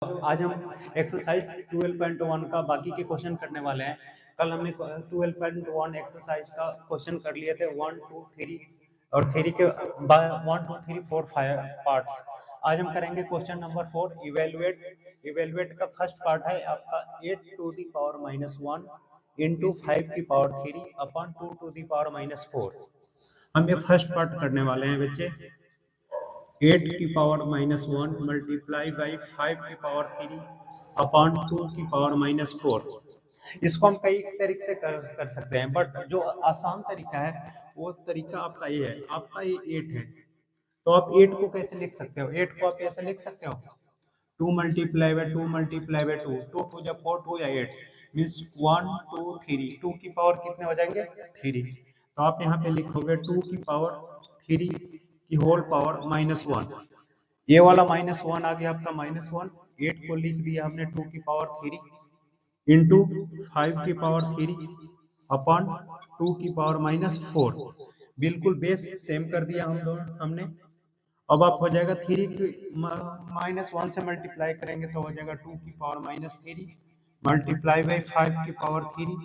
आज हम एक्सरसाइज 12.1 का बाकी के क्वेश्चन करने वाले हैं। कल हमने 12.1 एक्सरसाइज का क्वेश्चन कर लिए थे 1 2 3 और 3 के 1 2 3 4 5 पार्ट्स। आज हम करेंगे क्वेश्चन नंबर 4 इवेलुएट का फर्स्ट पार्ट है आपका 8 टू दी पावर -1 इंटू 5 की power 3 upon 2 to the power -4। हम ये फर्स्ट पार्ट करने वाले हैं बच्चे। 8 की पावर -1 मल्टीप्लाई बाई 5 की पावर 3 अपॉन 2 की पावर -4। इसको हम कई तरीके से कर सकते हैं, बट जो आसान तरीका है वो तरीका आपका ये है। आपका ये 8 है तो आप 8 को कैसे लिख सकते हो? 8 को आप ऐसे लिख सकते हो 2 multiply by 2 multiply by 2, 2 two जा 4, 2 या 8 मीन्स 1 2 3। 2 की पावर कितने हो जाएंगे? 3। तो आप यहाँ पे लिखोगे 2 की पावर 3 की होल पावर -1। ये वाला -1 आ गया आपका -1। 8 को लिख दिया हमने 2 की पावर 3 इंटू 5 की पावर 3 अपॉन 2 की पावर -4। बिल्कुल बेस सेम कर दिया हमने। अब आप हो जाएगा 3 -1 से मल्टीप्लाई करेंगे तो हो जाएगा 2 की पावर -3 मल्टीप्लाई बाई 5 की पावर 3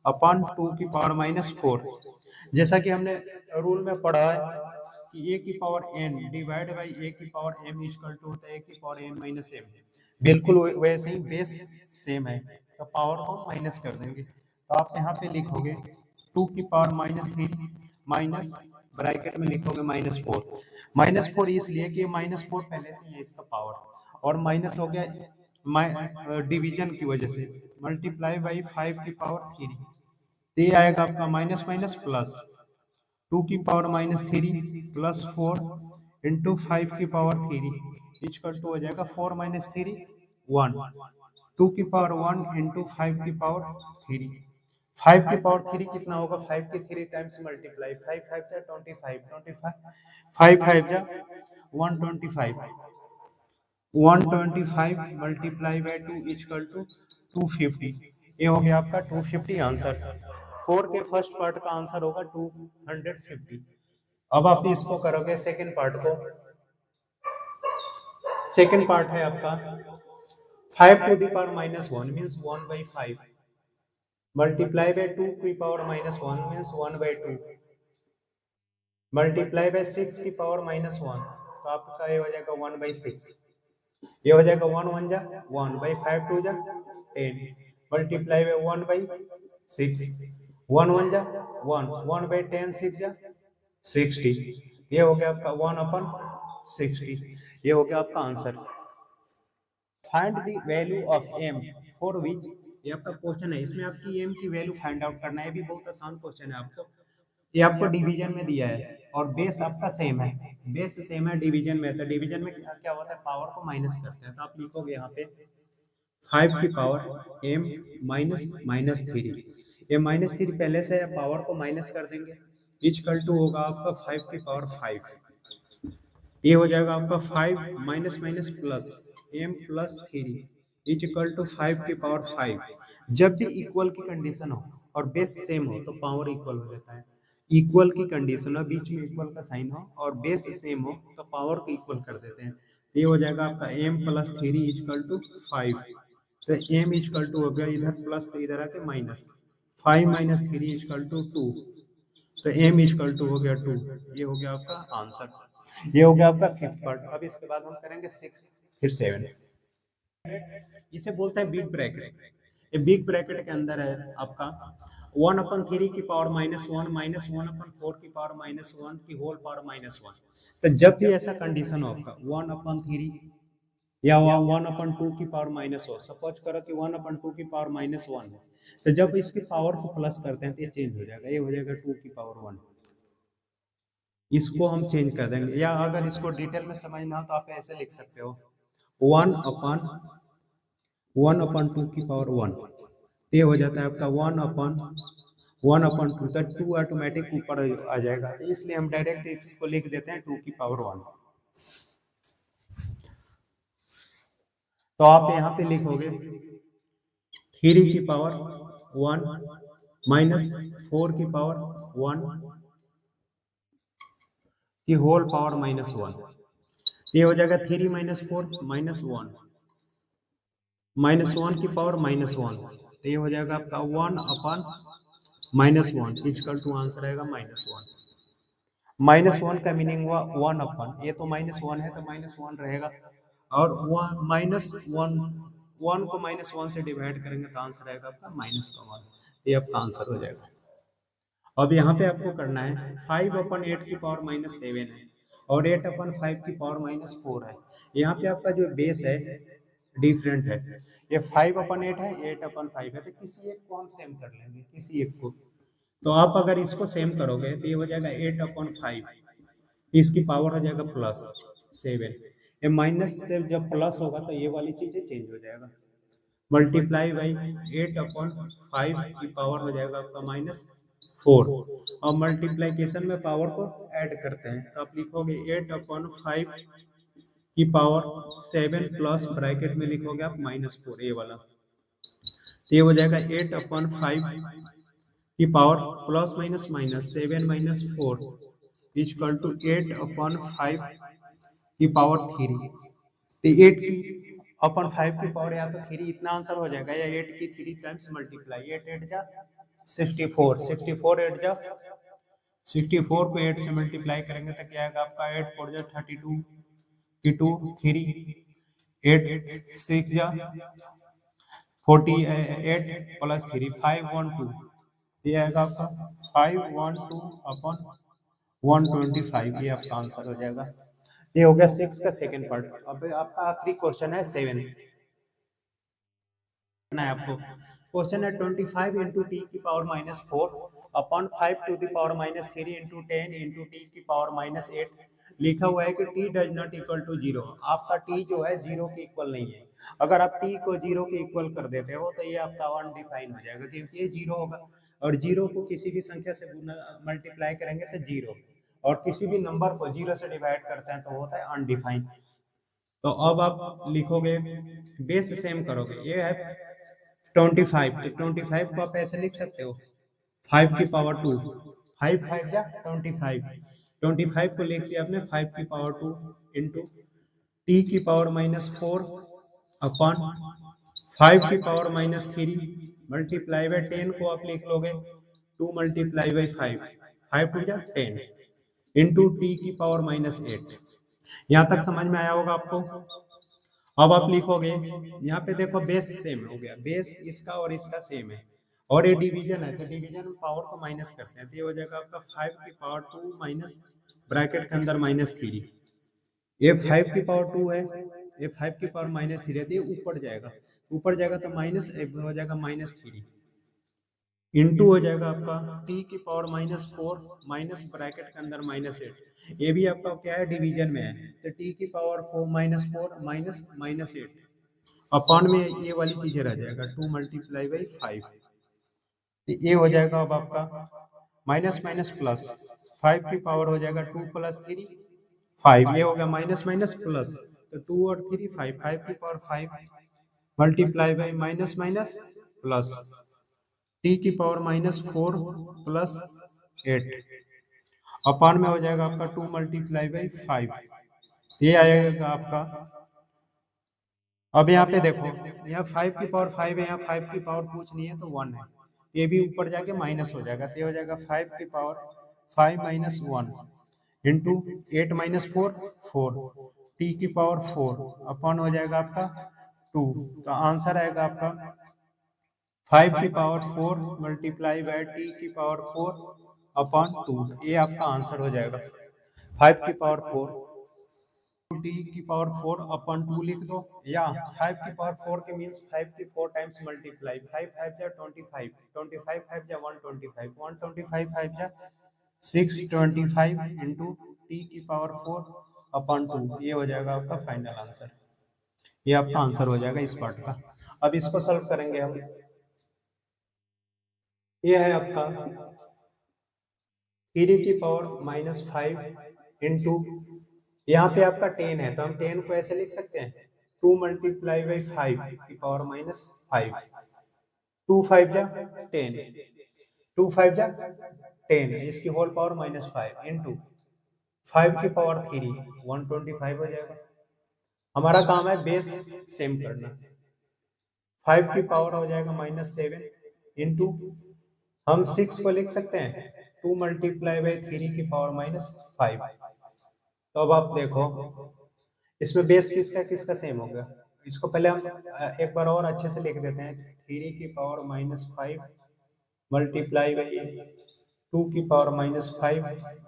अपॉन 2 की पावर -4। जैसा कि हमने रूल में पढ़ा है कि a की power n divide by a की पावर m इक्वल टू होता है a की पावर n माइनस m। बिल्कुल वैसे ही बेस सेम है तो पावर को माइनस कर देंगे। तो आप यहाँ पे लिखोगे 2 की पावर -3 माइनस ब्रैकेट में लिखोगे -4 इसलिए कि -4 पहले से ही है इसका पावर और माइनस हो गया डिवीजन की वजह से मल्टीप्लाई बाई 5 की पावर 3। ये आएगा आपका माइनस माइनस प्लस 2 की पावर -3 प्लस 4 इंटू 5 की पावर 3 इक्वल टू हो जाएगा 4 -3 1। 2 की पावर 1 इंटू 5 की पावर 3। 5 की पावर 3 कितना होगा? 5 की 3 टाइम्स मल्टीप्लाई 5 5 जा 25 5 5 जा 125 125 मल्टीप्लाई बाय 2 इक्वल टू 250। ये हो गया आपका 250 आंसर। 4 के फर्स्ट पार्ट का आंसर होगा 250। अब आप इसको करोगे सेकंड पार्ट को। सेकंड पार्ट है आपका 5 to the power -1 means 1/5 multiply by 2 की पावर -1 मींस 1/2 मल्टीप्लाई बाय 6 की पावर -1 तो आपका ये हो जाएगा 1/6। ये हो जाएगा 1 1 जा 1 बाई 5 2 जा 10 मल्टीप्लाई बाय 1/6 1 1 जा 1 1 बाई 10 6 जा 60। ये हो गया आपका 1/60। ये हो गया आपका answer. Find the value of m for which, ये आपका क्वेश्चन है, इसमें आपकी m की वैल्यू फाइंड आउट करना है। भी बहुत आसान क्वेश्चन है आपको। ये आपको डिवीजन में दिया है और बेस आपका सेम है। बेस सेम है डिवीजन में, तो डिवीजन में क्या होता है? पावर को माइनस करते हैं। तो आप लिखोगे यहाँ पे 5 की पावर m -3। ये -3 पहले से है, पावर को माइनस कर देंगे इक्वल टू होगा आपका 5 की पावर 5। ये हो जाएगा आपका 5 minus minus plus m plus 3 equal to 5 की पावर 5। जब भी इक्वल की कंडीशन हो और बेस सेम हो तो पावर इक्वल हो जाता है। इक्वल की कंडीशन हो, बीच में इक्वल का साइन हो और बेस सेम हो तो पावर को इक्वल कर देते हैं। ये हो जाएगा आपका m प्लस 3 इक्वल टू 5। तो m इक्वल टू हो गया इधर प्लस तो इधर आके माइनस 5 माइनस 3 इक्वल टू 2। तो m इक्वल टू हो गया 2। ये हो गया आपका आंसर। ये हो गया आपका फिफ्थ पार्ट। अब इसके बाद हम करेंगे सिक्स फिर 7। इसे बोलते हैं बिग ब्रैकेट। ये बिग ब्रैकेट के अंदर है आपका 1/3 की पावर -1 -1/4 की पावर -1 की होल पावर -1। तो जब भी ऐसा कंडीशन हो आपका 1/3 या 1/2 की पावर माइनस हो, सपोज करो कि 1/2 की पावर -1 है, तो जब इसकी पावर को प्लस करते हैं तो ये चेंज हो जाएगा। ये हो जाएगा 2 की पावर 1। इसको हम चेंज कर देंगे, या अगर इसको डिटेल में समझना हो तो आप ऐसे लिख सकते हो 1/2 की पावर 1। ये हो जाता है आपका 1/2 तक 2 ऑटोमेटिक ऊपर आ जाएगा, तो इसलिए हम डायरेक्ट इसको लिख देते हैं 2 की पावर 1। तो आप यहाँ पे लिखोगे 3 की पावर 1 माइनस 4 की पावर 1 की होल पावर -1। ये हो जाएगा 3 - 4 -1 -1 की पावर -1, तो ये हो जाएगा आपका 1/-1 इक्वल टू आंसर आएगा -1। -1 का मीनिंग हुआ 1/, ये तो -1 है तो -1 रहेगा, और 1 1 को -1 से डिवाइड करेंगे तो आंसर आएगा आपका -1। ये आपका आंसर हो जाएगा। अब यहाँ पे आपको करना है 5/8 की पावर -7 है और 8/5 की पावर -4 है। यहाँ पे आपका जो बेस है डिफरेंट है, ये 5/8 है, 8/5 है, तो किसी एक को हम सेम कर लेंगे, किसी एक को। तो आप अगर इसको सेम करोगे तो ये हो जाएगा 8/5, इसकी पावर हो जाएगा +7। ये माइनस से जब प्लस होगा तो ये वाली चीजें चेंज हो जाएगा, मल्टीप्लाई बाई 8/5 की पावर हो जाएगा आपका -4, और मल्टीप्लीकेशन में पावर को ऐड करते हैं तो आप लिखोगे 8/5 की पावर 7 प्लस ब्रैकेट में लिखोगे आप -4, ये वाला। तो ये हो जाएगा 8/5 की power plus minus minus 7 - 4 equal to 8/5 की पावर 3। तो 8/5 की पावर या तो 3 इतना आंसर हो जाएगा, या 8 की 3 टाइम्स मल्टीप्लाई, 8 8 जा 64, 64 8 जा 64 को 8 से मल्टीप्लाई करेंगे तो क्या आएगा आपका 8 4 जा 32 की 2 3 8 6 जा 48 प्लस 3 512, ये आएगा आपका 512/125, ये आपका आंसर हो जाएगा। ये हो गया 6 का सेकंड पार्ट। अब आपका आखिरी क्वेश्चन है 7 है आपको। क्वेश्चन है 25 इंटू टी की power -4/5 to the power -3 into 10 into T की पावर -8। लिखा हुआ है कि T does not equal to 0। आपका टी जो है 0 के इक्वल नहीं है। अगर आप टी को 0 के इक्वल कर देते हो तो ये आपका अनडिफाइन हो जाएगा, क्योंकि ये 0 होगा, और 0 को किसी भी संख्या से मल्टीप्लाई करेंगे तो 0, और किसी भी नंबर को 0 से डिवाइड करते हैं तो होता है अनडिफाइन। तो अब आप लिखोगे, बेस सेम करोगे, ये है 25, तो 25 को आप ऐसे लिख सकते हो 5 की पावर 2, 5 5 जा 25, 25 को लिख दिया आपने 5 की पावर 2 इंटू टी की पावर -4 अपॉन 5 की पावर -3 मल्टीप्लाई बाय 10 को आप लिख लोगे 2 मल्टीप्लाई बाय 5, 5 2 जा 10 इंटू टी की पावर -8। यहाँ तक समझ में आया होगा आपको। अब आप लिखोगे, यहाँ पे देखो बेस सेम हो गया, बेस इसका और इसका सेम है, और ये डिवीजन है तो डिवीजन में पावर को माइनस करते हैं, तो ये हो जाएगा आपका 5 की पावर 2 माइनस ब्रैकेट के अंदर -3। ये 5 की पावर 2 है, ये 5 की पावर -3 है, तो ये ऊपर जाएगा, ऊपर जाएगा तो माइनस हो जाएगा -3 इंटू हो जाएगा आपका टी की पावर -4 माइनस ब्रैकेट के अंदर -8। ये भी आपका क्या है, डिवीजन में है, तो टी की पावर -4 माइनस -8 अपॉन में ये वाली चीजें रह जाएगा 2 मल्टीप्लाई बाई 5। ये हो जाएगा अब आपका माइनस माइनस प्लस, 5 की पावर हो जाएगा 2 + 3 5, ये हो गया माइनस माइनस प्लस, तो 2 और 3 5, 5 की power 5 multiply by minus minus plus T की पावर -4 + 8 अपॉन में हो जाएगा आपका 2 मल्टीप्लाई बाई 5, ये आएगा आपका। अब यहाँ पे देखो, यहाँ 5 की पावर 5 है, यहाँ 5 की पावर कुछ नहीं है तो 1 है, ये भी ऊपर जाके माइनस हो जाएगा, तो ये हो जाएगा 5 की पावर 5 - 1 इंटू 8 - 4 4 टी की पावर 4 अपॉन हो जाएगा आपका 2, तो आंसर आएगा आपका 5 की पावर 4 मल्टीप्लाई बाय टी की पावर 4 अपॉन 2, ये आपका आंसर हो जाएगा। 5 की पावर 4 टी की पावर 4 अपॉन 2 लिख दो, या 5 की पावर 4 के मींस 5 की 4 टाइम्स मल्टीप्लाई, 5 5 जा 25, 25 5 जा 125, 125 5 जा 625 इंटू टी की पावर 4 अपॉन 2, ये हो जाएगा आपका फाइनल आंसर। ये आपका आंसर हो जाएगा इस पार्ट का। अब इसको सॉल्व करेंगे हम। ये है आपका 3 की पावर -5 इंटू, यहाँ पे आपका 10 है तो हम 10 को ऐसे लिख सकते हैं 2 मल्टीप्लाई बाई 5 की पावर -5, 2 5 जा 10, 2 5 जा 10, इसकी होल पावर -5 इंटू 5 की पावर 3 125 हो जाएगा। हमारा काम है बेस सेम करना, 5 की पावर हो जाएगा -7 इंटू, हम 6 को लिख सकते हैं 2 मल्टीप्लाई बाई 3 की पावर -5। तो अब आप देखो इसमें बेस किसका किसका सेम हो गया। इसको पहले हम एक बार और अच्छे से लिख देते हैं, 3 की पावर -5 मल्टीप्लाई बाई 2 की पावर -5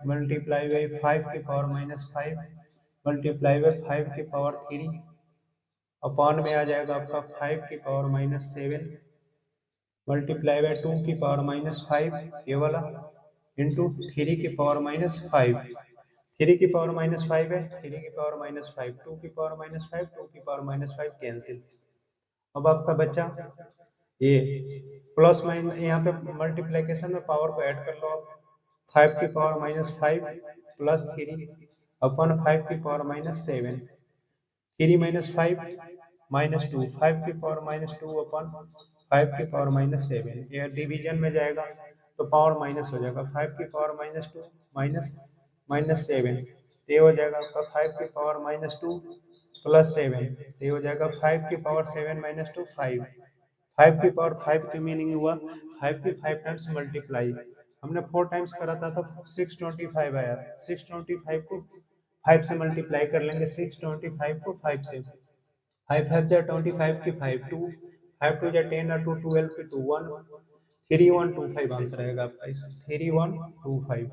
मल्टीप्लाई बाई 5 की पावर -5 मल्टीप्लाई बाई 5 की पावर 3 अपॉन में आ जाएगा आपका 5 की पावर -7 मल्टीप्लाई बाई 2 की पावर -5 ये वाला इंटू 3 की पावर -5। 3 की पावर -5 है, 3 की पावर -5, 2 की पावर -5, 2 की पावर -5 कैंसिल। अब आपका बचा ये प्लस माइनस, यहाँ पे मल्टीप्लीकेशन में पावर को ऐड कर लो आप, 5 की पावर -5 प्लस 3 अपन 5 की पावर -7, 3 -5 -2, 5 की पावर -2 अपन 5 की पावर -7, यह डिवीजन में जाएगा तो पावर माइनस हो जाएगा, 5 की पावर -2 -7, ये हो जाएगा आपका 5 की पावर -2 प्लस 7, ये हो जाएगा 5 की पावर 7 -2 5। 5 की पावर 5 की मीनिंग हुआ 5 की 5 टाइम्स मल्टीप्लाई, हमने 4 टाइम्स करा था तो 625 आया, 625 को 5 से मल्टीप्लाई कर लेंगे, 625 को 5 से, 5 5 जा 25 की 5 2, 5 2 जा 10 और 2 12 की 2 1, 3125 आंसर आएगा आपका, इस 3125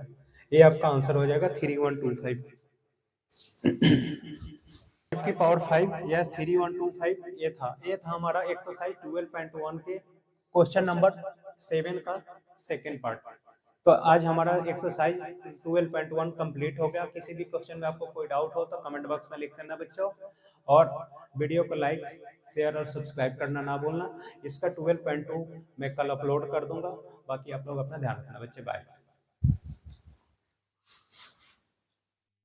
ये आपका आंसर हो जाएगा 3125 की पावर 5, यस 3125 ये था हमारा एक्सरसाइज 12.1 के क्वेश्चन नंबर 7 का सेकंड पार्ट। तो आज हमारा एक्सरसाइज 12.1 कंप्लीट हो गया। किसी भी क्वेश्चन में आपको कोई डाउट हो तो कमेंट बॉक्स में लिख देना बच्चों, और वीडियो को लाइक शेयर और सब्सक्राइब करना ना भूलना। इसका 12.2 मैं कल अपलोड कर दूंगा। बाकी आप लोग अपना ध्यान रखना बच्चे, बाय।